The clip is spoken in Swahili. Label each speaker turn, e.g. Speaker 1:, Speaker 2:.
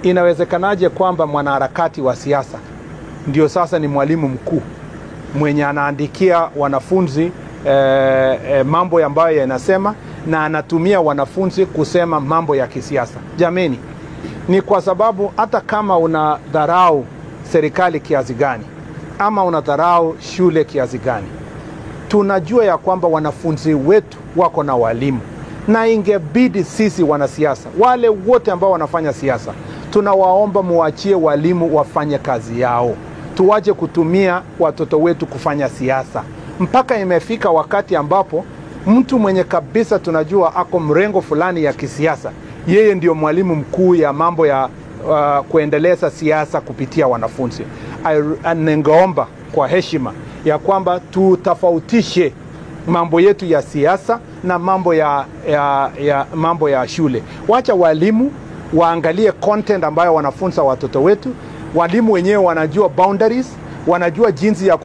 Speaker 1: inawezekanaje kwamba mwanaharakati wa siasa ndio sasa ni mwalimu mkuu mwenye anaandikia wanafunzi mambo ambayo yanasema na anatumia wanafunzi kusema mambo ya kisiasa? Jameni, ni kwa sababu hata kama unadharau serikali kiasi gani ama unadharau shule kiasi gani, tunajua ya kwamba wanafunzi wetu wako na walimu, na ingebidi sisi wanasiasa, wale wote ambao wanafanya siasa, tunawaomba muachie walimu wafanye kazi yao. Tuwache kutumia watoto wetu kufanya siasa. Mpaka imefika wakati ambapo mtu mwenye kabisa tunajua ako mrengo fulani ya kisiasa, yeye ndio mwalimu mkuu ya mambo ya kuendeleza siasa kupitia wanafunzi. Ningeomba kwa heshima ya kwamba tutofautishe mambo yetu ya siasa na mambo ya shule. Wacha walimu waangalie content ambayo wanafunza watoto wetu. Walimu wenyewe wanajua boundaries, wanajua jinsi ya